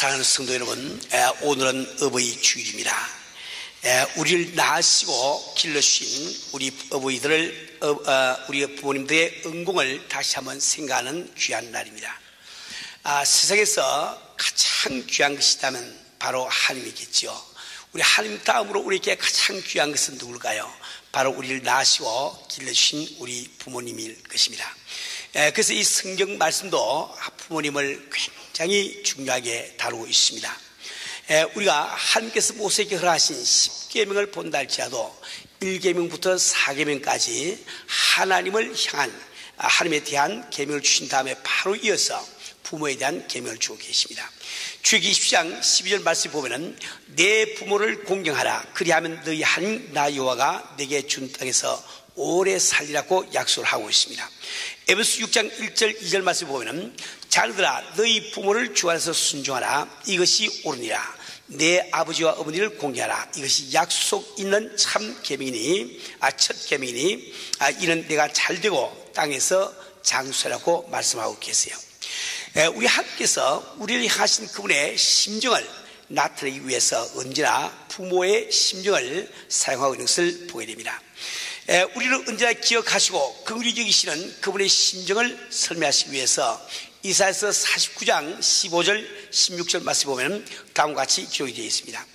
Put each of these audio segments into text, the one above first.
사랑하는 성도 여러분, 오늘은 어버이 주일입니다. 우리를 낳으시고 길러주신 우리 어버이들을, 우리 부모님들의 은공을 다시 한번 생각하는 귀한 날입니다. 세상에서 가장 귀한 것이 있다면 바로 하나님이겠죠. 우리 하나님 다음으로 우리에게 가장 귀한 것은 누굴까요? 바로 우리를 낳으시고 길러주신 우리 부모님일 것입니다. 그래서 이 성경 말씀도 부모님을 굉장히 중요하게 다루고 있습니다. 우리가 하나님께서 모세에게 허락하신 10계명을 본다 할지라도 1계명부터 4계명까지 하나님을 향한, 하나님에 대한 계명을 주신 다음에 바로 이어서 부모에 대한 계명을 주고 계십니다. 출애굽기 20장 12절 말씀을 보면은 내 부모를 공경하라. 그리하면 너희 하나님 나 여호와가 내게 준 땅에서 오래 살리라고 약속을 하고 있습니다. 에베소 6장 1절 2절 말씀을 보면은 자녀들아 너희 부모를 주 안에서 순종하라. 이것이 옳으니라. 내 아버지와 어머니를 공경하라. 이것이 약속 있는 참 계명이니, 첫 계명이니, 이는 내가 잘되고 땅에서 장수하라고 말씀하고 계세요. 우리 하나님께서 우리를 향하신 그분의 심정을 나타내기 위해서 언제나 부모의 심정을 사용하고 있는 것을 보게 됩니다. 우리를 언제나 기억하시고 긍휼히 여기시는 그분의 심정을 설명하시기 위해서 이사야서 49장 15절 16절 말씀 보면 다음과 같이 기록이 되어 있습니다.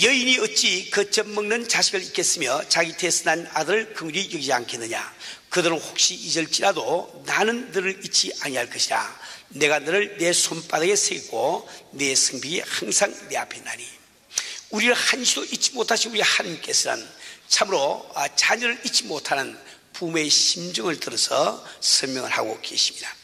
여인이 어찌 거점 먹는 자식을 잊겠으며 자기 태에서 난 아들을 긍휼히 여기지 않겠느냐. 그들은 혹시 잊을지라도 나는 너를 잊지 아니할 것이라. 내가 너를 내 손바닥에 새기고 내 성벽이 항상 내 앞에 있나니. 우리를 한시도 잊지 못하신 우리 하나님께서는 참으로 자녀를 잊지 못하는 부모의 심정을 들어서 설명을 하고 계십니다.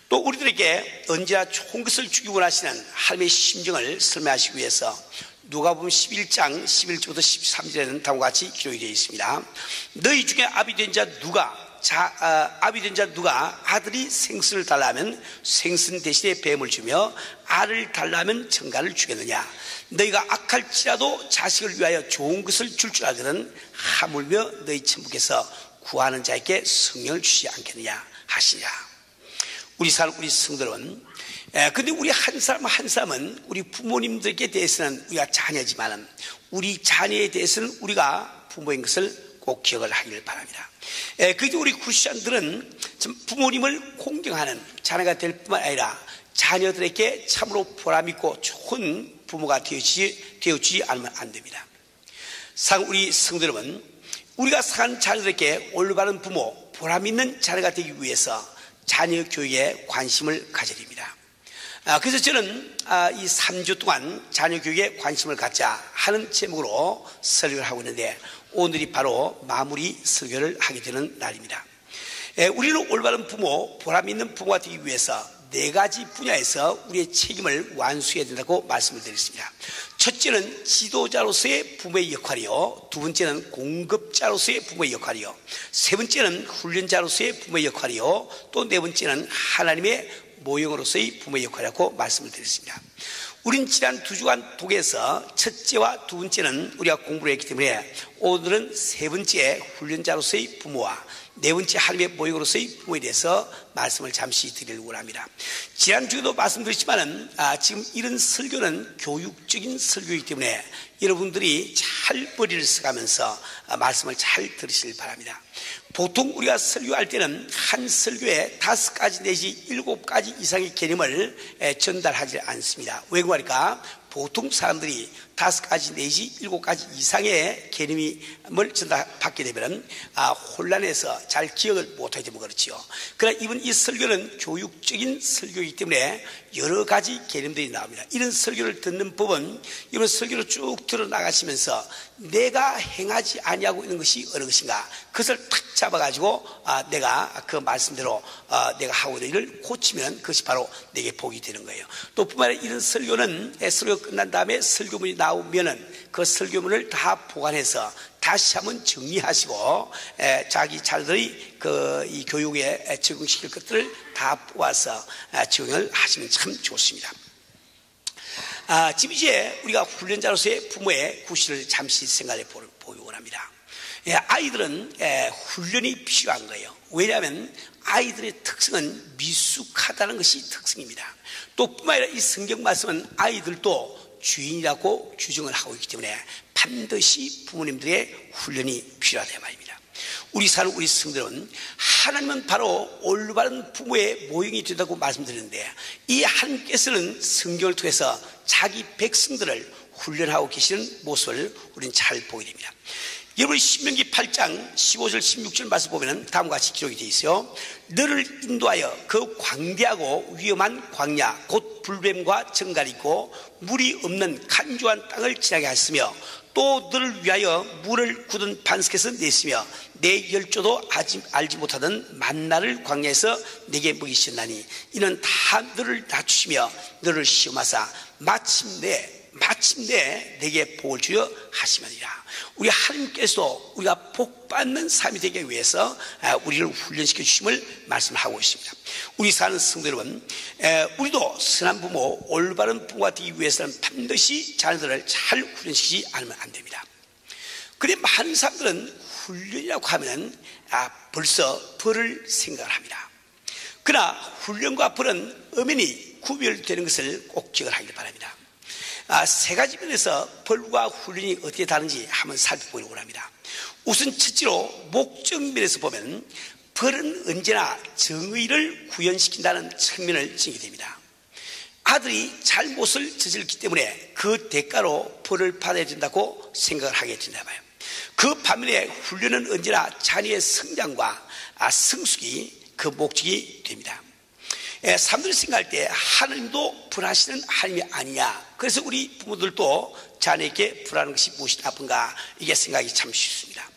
또 우리들에게 언제나 좋은 것을 주기 원하시는 하나님의 심정을 설명하시기 위해서 누가복음 11장 11절부터 13절에는 다음과 같이 기록이 되어 있습니다. 너희 중에 아비된 자 누가 아들이 생선을 달라면 생선 대신에 뱀을 주며 알을 달라면 정갈을 주겠느냐. 너희가 악할지라도 자식을 위하여 좋은 것을 줄 알거든 하물며 너희 천부께서 구하는 자에게 성령을 주시지 않겠느냐 하시냐. 우리 성도 여러분, 근데 우리 한 사람 한 사람은 우리 부모님들에 대해서는 우리가 자녀지만 우리 자녀에 대해서는 우리가 부모인 것을 꼭 기억을 하기를 바랍니다. 그래도 우리 크리스천들은 부모님을 공경하는 자녀가 될 뿐만 아니라 자녀들에게 참으로 보람있고 좋은 부모가 되어주지 않으면 안 됩니다. 우리 성도 여러분, 우리가 산 자녀들에게 올바른 부모, 보람있는 자녀가 되기 위해서 자녀 교육에 관심을 가져야 됩니다. 그래서 저는 이 3주 동안 자녀 교육에 관심을 갖자 하는 제목으로 설교를 하고 있는데 오늘이 바로 마무리 설교를 하게 되는 날입니다. 우리는 올바른 부모, 보람있는 부모가 되기 위해서 4가지 분야에서 우리의 책임을 완수해야 된다고 말씀을 드렸습니다. 첫째는 지도자로서의 부모의 역할이요, 두 번째는 공급자로서의 부모의 역할이요, 세 번째는 훈련자로서의 부모의 역할이요, 또 네 번째는 하나님의 모형으로서의 부모의 역할이라고 말씀을 드렸습니다. 우린 지난 2주간 독에서 첫째와 두 번째는 우리가 공부를 했기 때문에 오늘은 세 번째 훈련자로서의 부모와 네 번째 하나님의 모형으로서의 부모에 대해서 말씀을 잠시 드리려고 합니다. 지난주에도 말씀드렸지만은 지금 이런 설교는 교육적인 설교이기 때문에 여러분들이 잘 머리를 써가면서 말씀을 잘 들으시길 바랍니다. 보통 우리가 설교할 때는 한 설교에 5가지 내지 7가지 이상의 개념을 전달하지 않습니다. 왜 그러니까 보통 사람들이 5가지 내지 7가지 이상의 개념을 전달받게 되면 혼란해서 잘 기억을 못하게 되면 그렇지요. 그러나 이 설교는 교육적인 설교이기 때문에 여러 가지 개념들이 나옵니다. 이런 설교를 듣는 법은 이런 설교를 쭉 들어나가시면서 내가 행하지 아니하고 있는 것이 어느 것인가 그것을 탁 잡아가지고 내가 그 말씀대로 내가 하고 있는 일을 고치면 그것이 바로 내게 복이 되는 거예요. 또 뿐만 아니라 이런 설교는 설교가 끝난 다음에 설교문이 나오면은 그 설교문을 다 보관해서 다시 한번 정리하시고 자기 자녀들이 이 교육에 적용시킬 것들을 다 뽑아서 적용을 하시면 참 좋습니다. 지금 이제 우리가 훈련자로서의 부모의 구실을 잠시 생각해 보기 원합니다. 아이들은 훈련이 필요한 거예요. 왜냐하면 아이들의 특성은 미숙하다는 것이 특성입니다. 또 뿐만 아니라 이 성경 말씀은 아이들도 주인이라고 규정을 하고 있기 때문에 반드시 부모님들의 훈련이 필요하다 말입니다. 우리 사는 우리 성도들은 하나님은 바로 올바른 부모의 모형이 된다고 말씀드렸는데, 이 하나님께서는 성경을 통해서 자기 백성들을 훈련하고 계시는 모습을 우리는 잘 보게 됩니다. 여러분, 신명기 8장 15절 16절 말씀 보면 다음과 같이 기록이 되어 있어요. 너를 인도하여 그 광대하고 위험한 광야 곧 불뱀과 정갈이 있고 물이 없는 간조한 땅을 지나게 하였으며, 또 너를 위하여 물을 굳은 반석에서 냈으며 내 열조도 알지 못하던 만나를 광야에서 내게 먹이셨나니 이는 다 너를 낮추시며 너를 시험하사 마침내 내게 복을 주려 하시느니라. 우리 하나님께서도 우리가 복받는 삶이 되기 위해서 우리를 훈련시켜 주심을 말씀하고 있습니다. 우리 사는 성도 여러분, 우리도 선한 부모, 올바른 부모가 되기 위해서는 반드시 자녀들을 잘 훈련시키지 않으면 안 됩니다. 그런데 많은 사람들은 훈련이라고 하면 벌써 벌을 생각을 합니다. 그러나 훈련과 벌은 엄연히 구별되는 것을 꼭 기억을 하길 바랍니다. 세 가지 면에서 벌과 훈련이 어떻게 다른지 한번 살펴보려고 합니다. 우선 첫째로 목적 면에서 보면 벌은 언제나 정의를 구현시킨다는 측면을 지니게 됩니다. 아들이 잘못을 저질렀기 때문에 그 대가로 벌을 받아야 된다고 생각을 하게 된다 봐요. 그 반면에 훈련은 언제나 자녀의 성장과 성숙이 그 목적이 됩니다. 사람들이 생각할 때 하나님도 불하시는 하나님이 아니냐, 그래서 우리 부모들도 자녀에게 불하는 것이 무엇이 나쁜가, 이게 생각이 참 쉽습니다.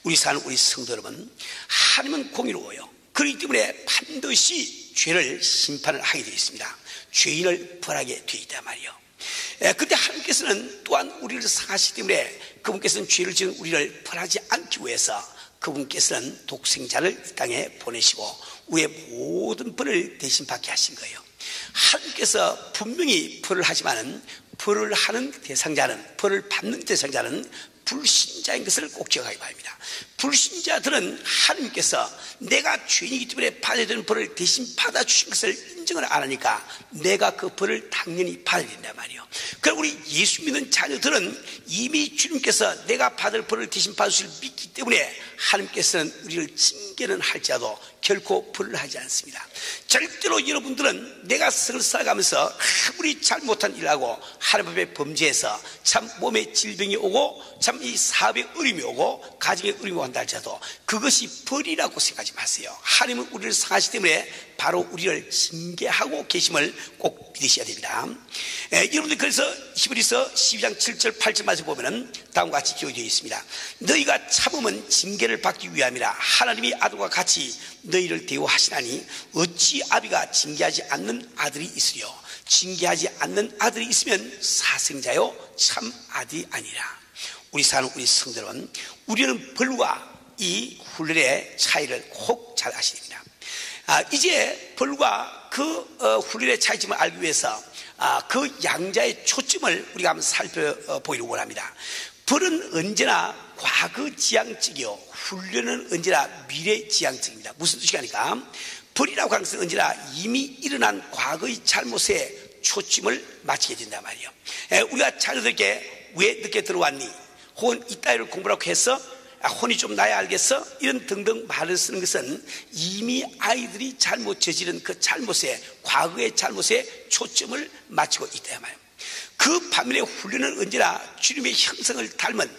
우리 사는 우리 성도 여러분, 하나님은 공의로워요. 그렇기 때문에 반드시 죄를 심판을 하게 되어 있습니다. 죄인을 벌하게 되어 있단 말이에요. 그런데 하나님께서는 또한 우리를 사랑하시기 때문에 그분께서는 죄를 지은 우리를 벌하지 않기 위해서 그분께서는 독생자를 이 땅에 보내시고 우리의 모든 벌을 대신 받게 하신 거예요. 하나님께서 분명히 벌을 하지만은 벌을 하는 대상자는, 벌을 받는 대상자는 불신자인 것을 꼭 기억하기 바랍니다. 불신자들은 하나님께서 내가 죄인이기 때문에 받아야 되는 벌을 대신 받아주신 것을 인정을 안 하니까 내가 그 벌을 당연히 받아야 된단 말이에요. 그럼 우리 예수 믿는 자녀들은 이미 주님께서 내가 받을 벌을 대신 받으실 믿기 때문에 하나님께서는 우리를 징계는 할지라도 결코 벌을 하지 않습니다. 절대로 여러분들은 내가 성을 살아가면서 아무리 잘못한 일을 하고 하나님 앞에 범죄해서 참 몸에 질병이 오고 참 이 사업에 어려움이 오고 가정에 어려움이 온다 할지라도 그것이 벌이라고 생각하지 마세요. 하나님은 우리를 사랑하시기 때문에 바로 우리를 징계하고 계심을 꼭 믿으셔야 됩니다. 여러분들, 그래서 히브리서 12장 7절 8절 말씀 보면은 다음과 같이 기록이 되어 있습니다. 너희가 참음은 징계를 받기 위함이라 하나님이 아들과 같이 너희를 대우하시나니 어찌 아비가 징계하지 않는 아들이 있으려. 징계하지 않는 아들이 있으면 사생자요 참 아들이 아니라. 우리 사는 우리 성도 여러분, 우리는 벌과 이 훈련의 차이를 꼭 잘 아셔야 됩니다. 이제 벌과 그 훈련의 차이점을 알기 위해서 그 양자의 초점을 우리가 한번 살펴보기를 원합니다. 벌은 언제나 과거 지향적이요, 훈련은 언제나 미래 지향적입니다. 무슨 뜻이니까, 벌이라고 하는 것은 언제나 이미 일어난 과거의 잘못에 초점을 맞추게 된단 말이에요. 우리가 자녀들에게 왜 늦게 들어왔니? 혹은 이따위를 공부라고 해서 혼이 좀 나야 알겠어? 이런 등등 말을 쓰는 것은 이미 아이들이 잘못 저지른 그 잘못에, 과거의 잘못에 초점을 맞추고 있다 말이에요. 그 반면에 훈련은 언제나 주님의 형성을 닮은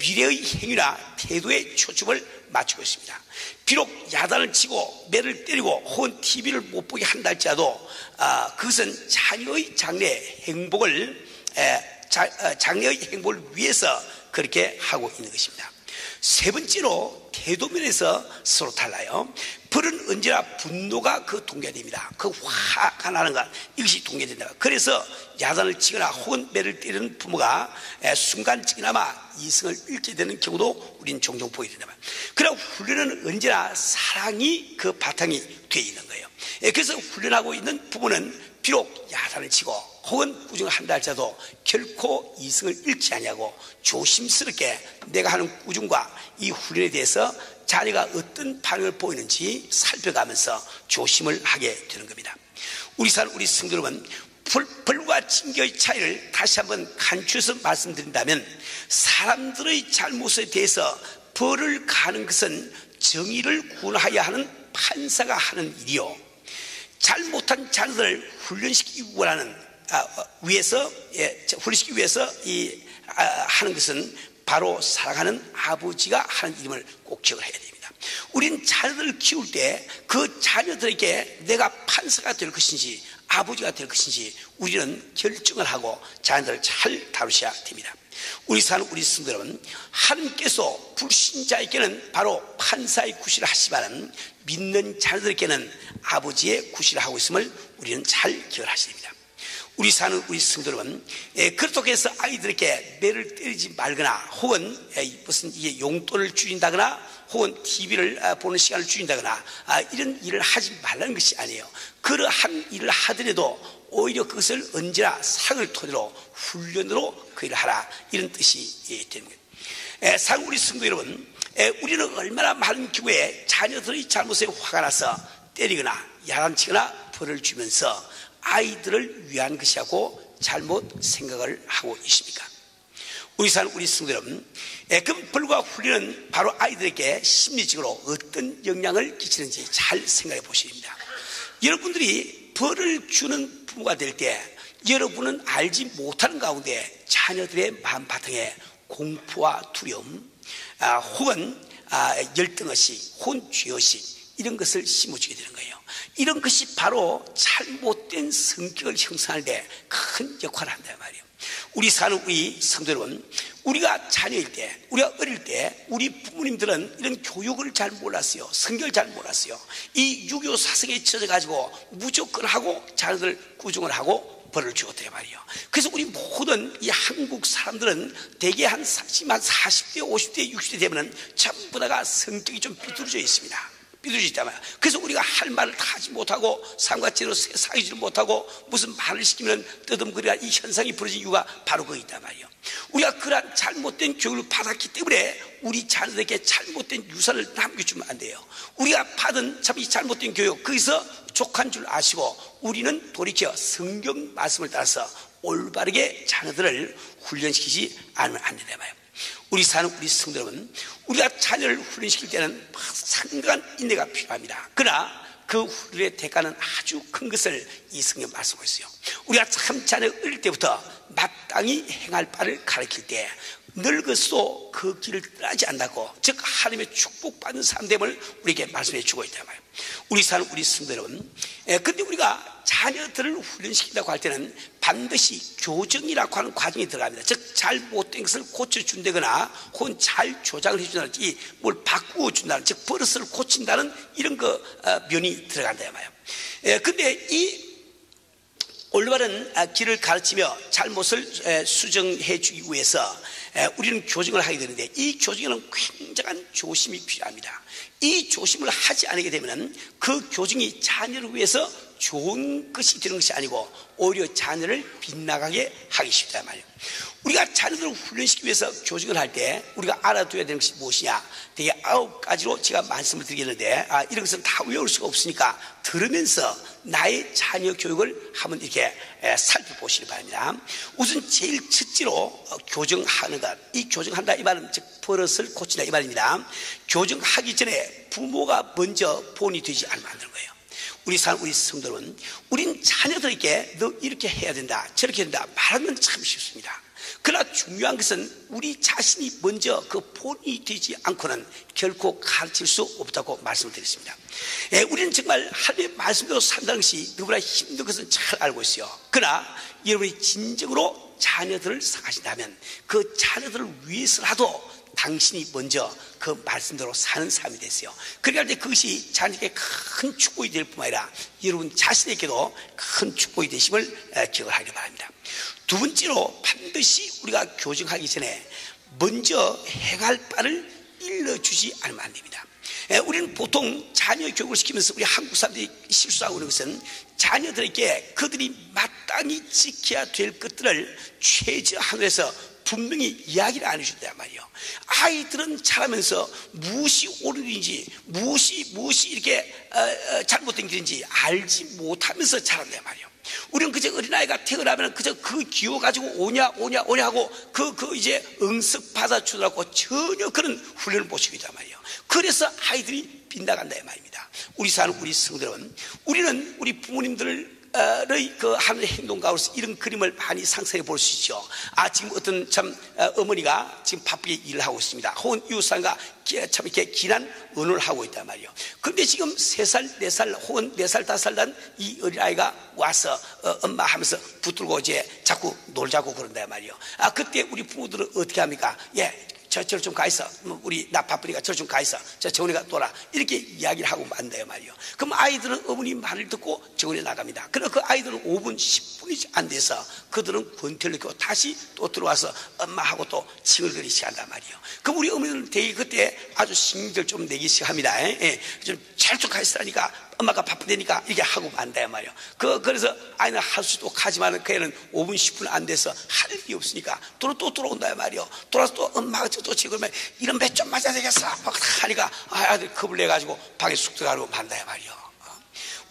미래의 행위나 태도에 초점을 맞추고 있습니다. 비록 야단을 치고 매를 때리고 혹은 TV를 못 보게 한다 할지라도 그것은 자녀의 장래의 행복을 위해서 그렇게 하고 있는 것입니다. 세 번째로 태도면에서 서로 달라요. 벌은 언제나 분노가 그 동기화됩니다. 그 화가 나는 것, 이것이 동기화된다. 그래서 야단을 치거나 혹은 매를 때리는 부모가 순간적이나마 이성을 잃게 되는 경우도 우리는 종종 보게 된다. 그러나 훈련은 언제나 사랑이 그 바탕이 되어 있는 거예요. 그래서 훈련하고 있는 부모는 비록 야단을 치고 혹은 꾸중을 한다 할지라도 결코 이성을 잃지 아니하고 조심스럽게 내가 하는 꾸중과 이 훈련에 대해서 자녀가 어떤 반응을 보이는지 살펴가면서 조심을 하게 되는 겁니다. 우리 성도 여러분, 벌과 징계의 차이를 다시 한번 간추해서 말씀드린다면, 사람들의 잘못에 대해서 벌을 가하는 것은 정의를 구원하여야 하는 판사가 하는 일이요, 잘못한 자녀들을 훈련시키기 위해서 하는 것은 바로 사랑하는 아버지가 하는 일임을 꼭 기억을 해야 됩니다. 우리는 자녀들을 키울 때 그 자녀들에게 내가 판사가 될 것인지 아버지가 될 것인지 우리는 결정을 하고 자녀들을 잘 다루셔야 됩니다. 우리 성도 여러분, 하나님께서 불신자에게는 바로 판사의 구실을 하시지만 믿는 자녀들에게는 아버지의 구실을 하고 있음을 우리는 잘 기억을 하셔야 됩니다. 우리 성도 여러분, 그렇다고 해서 아이들에게 매를 때리지 말거나 혹은 무슨 이게 용돈을 줄인다거나 혹은 TV를 보는 시간을 줄인다거나 이런 일을 하지 말라는 것이 아니에요. 그러한 일을 하더라도 오히려 그것을 언제나 상을 토대로 훈련으로 그 일을 하라, 이런 뜻이 되는 거예요. 우리 성도 여러분, 우리는 얼마나 많은 경우에 자녀들의 잘못에 화가 나서 때리거나 야단치거나 벌을 주면서 아이들을 위한 것이라고 잘못 생각을 하고 있습니까? 우리 성도 여러분, 그 벌과 훈련은 바로 아이들에게 심리적으로 어떤 영향을 끼치는지 잘 생각해 보셔야 됩니다. 여러분들이 벌을 주는 부모가 될 때 여러분은 알지 못하는 가운데 자녀들의 마음바탕에 공포와 두려움, 혹은 열등의식, 혹은 죄의식, 이런 것을 심어주게 되는 거예요. 이런 것이 바로 잘못된 성격을 형성할 때 큰 역할을 한단 말이에요. 우리 성도 여러분, 우리가 자녀일 때, 우리가 어릴 때 우리 부모님들은 이런 교육을 잘 몰랐어요. 성경을 잘 몰랐어요. 이 유교 사상에 젖어가지고 무조건 하고 자녀들 꾸중을 하고 벌을 주었단 말이에요. 그래서 우리 모든 이 한국 사람들은 대개 한 40대, 50대, 60대 되면은 전부 다가 성격이 좀 삐뚤어져 있습니다. 그래서 우리가 할 말을 다 하지 못하고 삶과 제대로 사귀지를 못하고 무슨 말을 시키면 뜨듬거리가 이 현상이 벌어진 이유가 바로 거기 있단 말이에요. 우리가 그러한 잘못된 교육을 받았기 때문에 우리 자녀들에게 잘못된 유산을 남겨주면 안 돼요. 우리가 받은 참 이 잘못된 교육, 거기서 족한 줄 아시고 우리는 돌이켜 성경 말씀을 따라서 올바르게 자녀들을 훈련시키지 않으면 안 된다 말이에요. 우리 성도 여러분, 우리가 자녀를 훈련시킬 때는 상당한 인내가 필요합니다. 그러나 그 훈련의 대가는 아주 큰 것을 이 성경 말씀하고 있어요. 우리가 참 자녀 어릴 때부터 마땅히 행할 바를 가르칠 때 늙어서도 그 길을 떠나지 않는다고, 즉 하나님의 축복받는 삶됨을 우리에게 말씀해 주고 있단 말이에요. 우리 성도 여러분, 근데 우리가 자녀들을 훈련시킨다고 할 때는 반드시 교정이라고 하는 과정이 들어갑니다. 즉 잘못된 것을 고쳐준다거나 혹은 잘 조작을 해준다든지 뭘 바꾸어 준다는, 즉 버릇을 고친다는 이런 면이 들어간다 말이에요. 근데 이 올바른 길을 가르치며 잘못을 수정해 주기 위해서 우리는 교정을 하게 되는데, 이 교정에는 굉장한 조심이 필요합니다. 이 조심을 하지 않게 되면 그 교정이 자녀를 위해서 좋은 것이 되는 것이 아니고 오히려 자녀를 빗나가게 하기 쉽다 말이에요. 우리가 자녀들을 훈련시키기 위해서 교정을 할 때 우리가 알아둬야 되는 것이 무엇이냐, 되게 9가지로 제가 말씀을 드리겠는데 이런 것은 다 외울 수가 없으니까 들으면서 나의 자녀 교육을 한번 이렇게 살펴보시기 바랍니다. 우선 제일 첫째로 교정하는 것, 이 교정한다 이 말은 즉 버릇을 고친다 이 말입니다. 교정하기 전에 부모가 먼저 본이 되지 않으면 안 되는 거예요. 우리 성도는 우린 자녀들에게 너 이렇게 해야 된다 저렇게 된다 말하면 참 쉽습니다. 그러나 중요한 것은 우리 자신이 먼저 그 본이 되지 않고는 결코 가르칠 수 없다고 말씀을 드렸습니다. 우리는 정말 하나님의 말씀대로 산다는 것이 너무나 힘든 것은 잘 알고 있어요. 그러나 여러분이 진정으로 자녀들을 사랑하신다면 그 자녀들을 위해서라도 당신이 먼저 그 말씀대로 사는 삶이 됐어요. 그러니까 그것이 자녀에게 큰 축복이 될 뿐만 아니라 여러분 자신에게도 큰 축복이 되심을 기억을 하기 바랍니다. 두 번째로 반드시 우리가 교정하기 전에 먼저 행할 바를 일러주지 않으면 안 됩니다. 우리는 보통 자녀 교육을 시키면서 우리 한국 사람들이 실수하고 있는 것은 자녀들에게 그들이 마땅히 지켜야 될 것들을 최저한으로 해서 분명히 이야기를 안 해준단 말이에요. 아이들은 자라면서 무엇이 옳은지 무엇이 이렇게 잘못된 길인지 알지 못하면서 자란단 말이에요. 우리는 그저 어린아이가 태어나면 그저 그 기호 가지고 오냐 하고 이제 응습 받아주더라고 전혀 그런 훈련을 못 시키고 있단 말이에요. 그래서 아이들이 빗나간다 이 말입니다. 우리 사는 우리 성도 여러분, 우리는 우리 부모님들의 그 하는 행동 가운데서 이런 그림을 많이 상상해 볼 수 있죠. 지금 어떤 참 어머니가 지금 바쁘게 일을 하고 있습니다. 혹은 이웃사람과 참 이렇게 긴한 언어를 하고 있단 말이에요. 그런데 지금 3살, 4살 혹은 4살, 5살 난 이 어린아이가 와서 엄마 하면서 붙들고 이제 자꾸 놀자고 그런단 말이에요. 그때 우리 부모들은 어떻게 합니까? 저리 좀 가 있어. 나 바쁘니까 저리 좀 가 있어. 정훈이가 놀아. 이렇게 이야기를 하고 만다요 말이에요. 그럼 아이들은 어머니 말을 듣고 정원에 나갑니다. 그러나 그 아이들은 5분, 10분이 안 돼서 그들은 권태를 느끼고 다시 또 들어와서 엄마하고 또 칭얼거리기 시작한단 말이에요. 그럼 우리 어머니는 되게 그때 아주 신경을 좀 내기 시작합니다. 좀 잘 좀 가 있으라니까. 엄마가 바쁘다니까 이렇게 하고 만다요 말이에요. 그래서 아이는 할 수도 하지만 그 애는 5분 10분 안 돼서 할 일이 없으니까 또 들어온다요 말이에요. 돌아서 또 엄마가 또 지금 이런 배 좀 맞아야 되겠어 막 하니까 아들 겁을 내가지고 방에 쑥 들어가고 만다요 말이에요.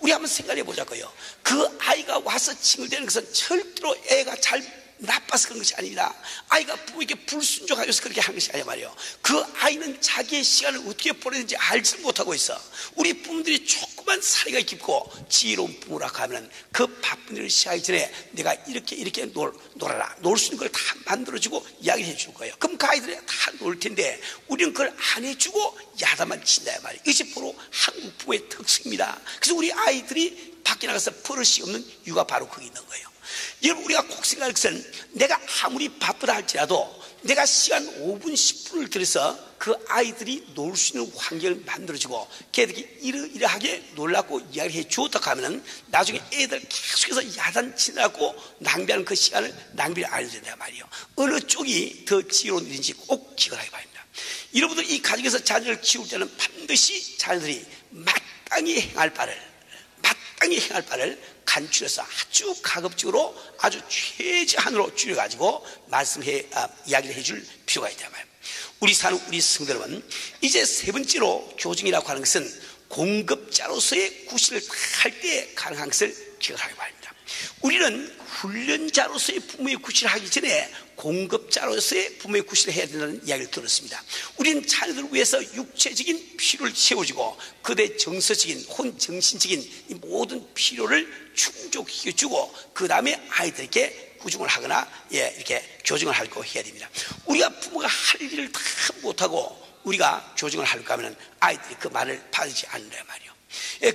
우리 한번 생각해 보자고요. 그 아이가 와서 칭얼대는 것은 절대로 애가 잘 나빠서 그런 것이 아니라 아이가 부모에게 불순종하여서 그렇게 한 것이 아니야 말이에요. 그 아이는 자기의 시간을 어떻게 보내는지 알지 못하고 있어. 우리 부모들이 조그만 사이가 깊고 지혜로운 부모라고 하면 그 바쁜 일을 시작하기 전에 내가 이렇게 놀아라. 놀 수 있는 걸 다 만들어주고 이야기해 줄 거예요. 그럼 그 아이들이 다 놀 텐데 우리는 그걸 안 해주고 야단만 친다 말이에요. 이것이 바로 한국 부모의 특성입니다. 그래서 우리 아이들이 밖에 나가서 버릇이 없는 이유가 바로 거기 있는 거예요. 여러분, 우리가 꼭 생각할 것은 내가 아무리 바쁘다 할지라도 내가 시간 5분 10분을 들여서 그 아이들이 놀 수 있는 환경을 만들어주고 걔들이 이러하게 놀라고 이야기해 주었다고 하면 나중에 애들 계속해서 야단치느라고 낭비하는 그 시간을 낭비를 안 해야 된단 말이에요. 어느 쪽이 더 지혜로운 일인지 꼭 기억하기 바랍니다. 여러분들 이 가정에서 자녀를 키울 때는 반드시 자녀들이 마땅히 행할 바를 간추려서 아주 가급적으로 아주 최저한으로 줄여가지고 이야기를 해줄 필요가 있다 말이에요. 우리 사는 우리 성도 여러분, 이제 세 번째로 교정이라고 하는 것은 공급자로서의 구실을 할 때 가능한 것을 기억하기 바랍니다. 우리는 훈련자로서의 부모의 구실을 하기 전에 공급자로서의 부모의 구실을 해야 된다는 이야기를 들었습니다. 우리는 자녀들을 위해서 육체적인 필요를 채워주고 그들의 정서적인 혹은 정신적인 이 모든 필요를 충족시켜주고 그 다음에 아이들에게 구중을 하거나 이렇게 교정을 하고 해야 됩니다. 우리가 부모가 할 일을 다 못하고 우리가 교정을 하려고 하면 아이들이 그 말을 받지 않는단 말이에요.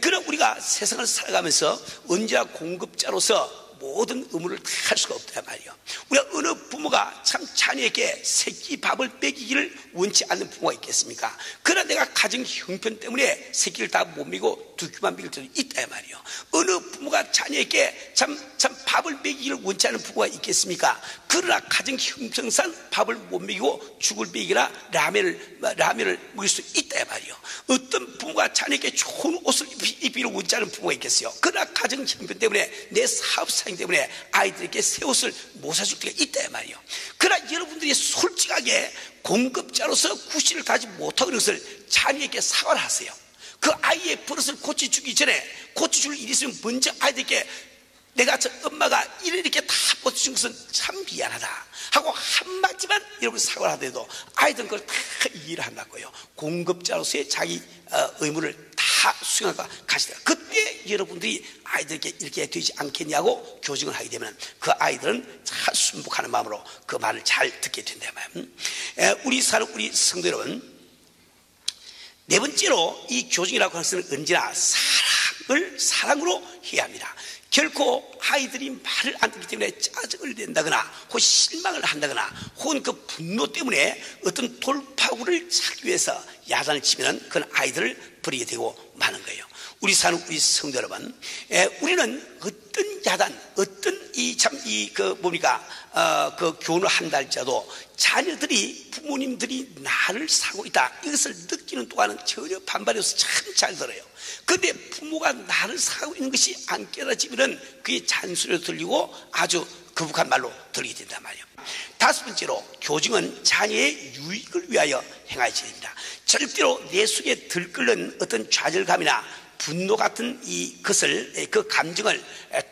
그럼 우리가 세상을 살아가면서 언제나 공급자로서 모든 의무를 다 할 수가 없단 말이에요. 우리가 어느 부모가 참 자녀에게 새끼 밥을 먹이기를 원치 않는 부모가 있겠습니까? 그러나 내가 가정 형편 때문에 새끼를 다 못 먹이고 두 귀만 먹일 때도 있단 말이에요. 어느 부모가 자녀에게 참 밥을 먹이기를 원치 않는 부모가 있겠습니까? 그러나 가정 형편상 밥을 못 먹이고 죽을 먹이거나 라면을 먹일 수 있단 말이에요. 어떤 부모가 자녀에게 좋은 옷을 입히기를 원치 않는 부모가 있겠어요. 그러나 가정 형편 때문에 내 사업 상황 때문에 아이들에게 새 옷을 못 사줄 때가 있다 말이에요. 그러나 여러분들이 솔직하게 공급자로서 구실을 다하지 못하고 있는 것을 자녀에게 사과를 하세요. 그 아이의 버릇을 고쳐주기 전에 고쳐줄 일이 있으면 먼저 아이들에게 내가 엄마가 이렇게 다 고쳐준 것은 참 미안하다 하고 한마디만 여러분 사과를 하더라도 아이들은 그걸 다 이해를 한다고요. 공급자로서의 자기 의무를 다 수행하고 가시다. 그때 여러분들이 아이들에게 이렇게 되지 않겠냐고 교정을 하게 되면 그 아이들은 잘 순복하는 마음으로 그 말을 잘 듣게 된다 말이에요. 우리 성도 여러분, 네 번째로 이 교정이라고 하는 것은 언제나 사랑으로 해야 합니다. 결코 아이들이 말을 안 듣기 때문에 짜증을 낸다거나 혹은 실망을 한다거나 혹은 그 분노 때문에 어떤 돌파구를 찾기 위해서 야단을 치면 그건 아이들을 버리게 되고 마는 거예요. 우리 사는 우리 성도 여러분, 우리는 어떤 야단, 어떤 그 교훈을 한다 할지라도 자녀들이 부모님들이 나를 사고 있다 이것을 느끼는 동안은 전혀 반발이 없어서 참 잘 들어요. 그런데 부모가 나를 사고 있는 것이 안 깨달아지면 그게 잔소리로 들리고 아주 거북한 말로 들리게 된단 말이에요. 다섯 번째로 교정은 자녀의 유익을 위하여 행하여야 됩니다. 절대로 내 속에 들끓는 어떤 좌절감이나 분노 같은 그 감정을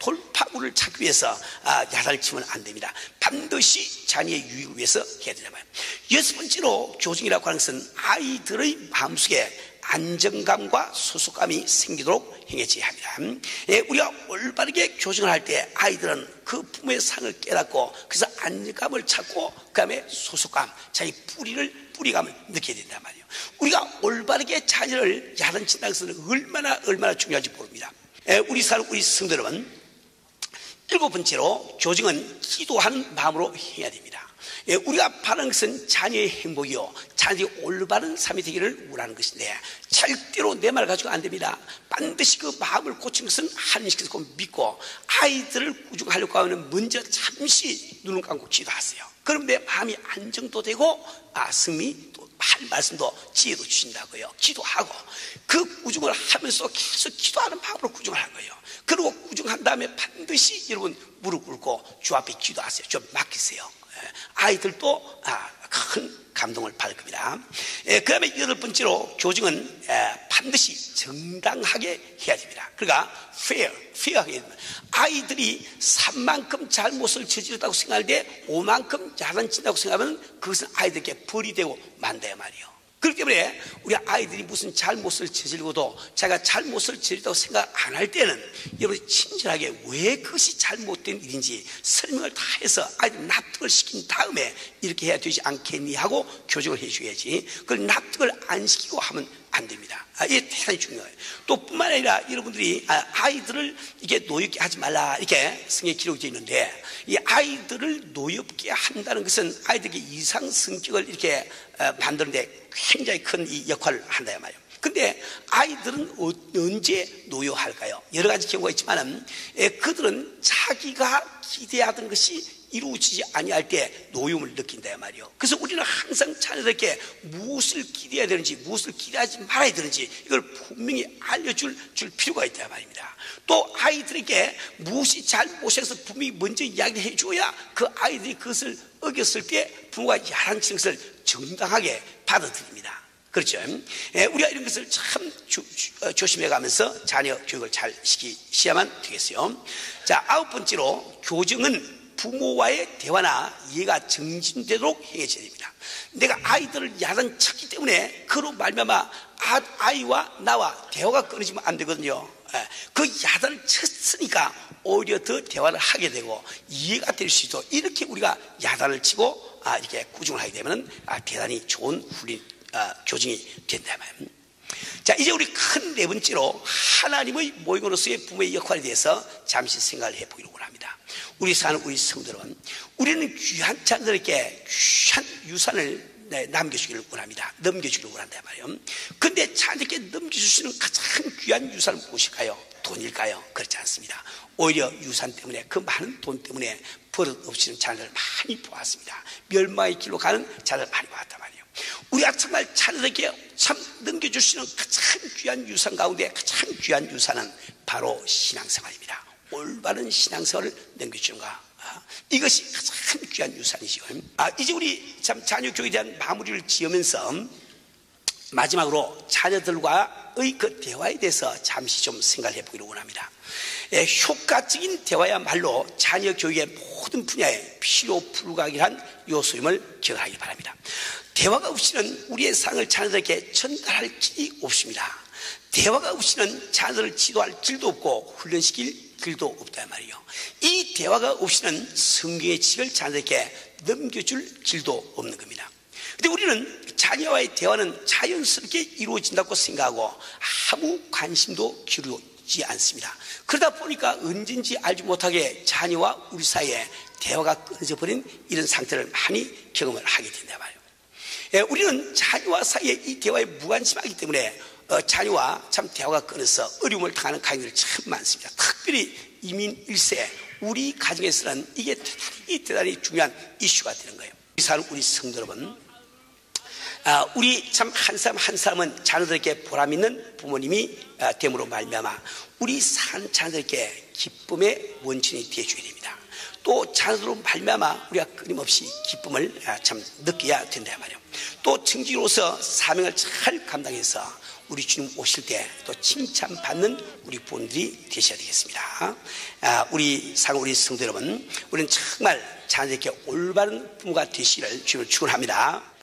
돌파구를 찾기 위해서 야단을 치면 안 됩니다. 반드시 자녀의 유익을 위해서 해야 된단 말이에요. 여섯 번째로 교정이라고 하는 것은 아이들의 마음속에 안정감과 소속감이 생기도록 행해져야 합니다. 우리가 올바르게 교정을 할 때 아이들은 그 부모의 상을 깨닫고 그래서 안정감을 찾고 그 다음에 소속감, 자기 뿌리감을 느껴야 된단 말이에요. 우리가 올바르게 자녀를 야단친다는 것은 얼마나 중요한지 모릅니다. 우리 성도 여러분, 일곱 번째로 교정은 기도하는 마음으로 해야 됩니다. 우리가 바라는 것은 자녀의 행복이요, 자녀의 올바른 삶이 되기를 원하는 것인데 절대로 내 말을 가지고 안 됩니다. 반드시 그 마음을 고치는 것은 하나님께서 믿고 아이들을 구중하려고 하면 먼저 잠시 눈을 감고 기도하세요. 그럼 내 마음이 안정도 되고 승리 또 할 말씀도 지혜도 주신다고요. 기도하고 그 구중을 하면서 계속 기도하는 마음으로 구중을 하는 거예요. 그리고 구중한 다음에 반드시 여러분 무릎 꿇고 주 앞에 기도하세요. 좀 맡기세요. 아이들도 큰 감동을 받을 겁니다. 그 다음에 여덟 번째로 교정은 반드시 정당하게 해야 됩니다. 그러니까 fair하게 해야 됩니다. 아이들이 3만큼 잘못을 저질렀다고 생각할 때 5만큼 야단친다고 생각하면 그것은 아이들에게 벌이 되고 만다야 말이에요. 그렇기 때문에 우리 아이들이 무슨 잘못을 저지르고도 자기가 잘못을 저질렀다고 생각 안 할 때는 여러분이 친절하게 왜 그것이 잘못된 일인지 설명을 다 해서 아이들 납득을 시킨 다음에 이렇게 해야 되지 않겠니 하고 교정을 해줘야지. 그걸 납득을 안 시키고 하면 안 됩니다. 이게 대단히 중요해요. 또 뿐만 아니라 여러분들이 아이들을 이게 노엽게 하지 말라 이렇게 성경에 기록되어 있는데 이 아이들을 노엽게 한다는 것은 아이들에게 이상 성격을 이렇게 만드는데 굉장히 큰 이 역할을 한다 말이에요. 근데 아이들은 언제 노여할까요? 여러 가지 경우가 있지만은 그들은 자기가 기대하던 것이 이루어지지 아니할 때 노여움을 느낀다 말이에요. 그래서 우리는 항상 자녀들에게 무엇을 기대해야 되는지 무엇을 기대하지 말아야 되는지 이걸 분명히 알려줄 필요가 있다 말입니다. 또 아이들에게 무엇이 잘못해서 분명히 먼저 이야기를 해줘야 그 아이들이 그것을 어겼을 때 부모가 야단치는 것을 정당하게 받아들입니다. 그렇죠? 우리가 이런 것을 참 조심해 가면서 자녀 교육을 잘 시키셔야만 되겠어요. 자, 아홉 번째로 교정은 부모와의 대화나 이해가 정진되도록 행해져야 됩니다. 내가 아이들을 야단쳤기 때문에 그로 말미암아 아이와 나와 대화가 끊어지면 안 되거든요. 그 야단을 쳤으니까 오히려 더 대화를 하게 되고 이해가 될 수 있도록 이렇게 우리가 야단을 치고 이렇게 꾸중을 하게 되면 대단히 좋은 교정이 된다 말입니다. 자, 이제 우리 큰 네 번째로 하나님의 모형으로서의 부모의 역할에 대해서 잠시 생각을 해보기로 합니다. 우리 사는 우리 성도 여러분, 우리는 귀한 자들에게 귀한 유산을 남겨주기를 원합니다. 넘겨주기를 원한단 말이에요. 근데 자녀에게 넘겨주시는 가장 귀한 유산은 무엇일까요? 돈일까요? 그렇지 않습니다. 오히려 유산 때문에 그 많은 돈 때문에 버릇 없이는 자녀를 많이 보았습니다. 멸망의 길로 가는 자녀를 많이 보았단 말이에요. 우리가 정말 자녀에게 참 넘겨주시는 가장 귀한 유산 가운데 가장 귀한 유산은 바로 신앙생활입니다. 올바른 신앙생활을 넘겨주는가, 이것이 가장 귀한 유산이죠. 이제 우리 참 자녀 교육에 대한 마무리를 지으면서 마지막으로 자녀들과의 그 대화에 대해서 잠시 좀 생각을 해보기를 원합니다. 효과적인 대화야말로 자녀 교육의 모든 분야에 필요 불가결한 요소임을 기억하기 바랍니다. 대화가 없이는 우리의 사랑을 자녀들에게 전달할 길이 없습니다. 대화가 없이는 자녀들을 지도할 길도 없고 훈련시킬 길도 없단 말이에요. 이 대화가 없이는 성경의 지식을 자녀들에게 넘겨줄 길도 없는 겁니다. 근데 우리는 자녀와의 대화는 자연스럽게 이루어진다고 생각하고 아무 관심도 기울이지 않습니다. 그러다 보니까 언젠지 알지 못하게 자녀와 우리 사이에 대화가 끊어져 버린 이런 상태를 많이 경험을 하게 된다 말이에요. 우리는 자녀와 사이에 이 대화에 무관심하기 때문에 자녀와 참 대화가 끊어서 어려움을 당하는 가정들이 참 많습니다. 특별히 이민 1세 우리 가정에서는 이게 대단히 중요한 이슈가 되는 거예요. 우리 사는 우리 성도 여러분, 우리 참 한 사람 한 사람은 자녀들에게 보람있는 부모님이 됨으로 말미암아 우리 산 자녀들에게 기쁨의 원천이 되어줘야 됩니다. 또 자녀로 말미암아 우리가 끊임없이 기쁨을 참 느껴야 된다 말이에요. 또 증지로서 사명을 잘 감당해서 우리 주님 오실 때 또 칭찬받는 우리 부모들이 되셔야 되겠습니다. 우리 성도 여러분, 우리는 정말 자녀에게 올바른 부모가 되시기를 주님을 축원합니다.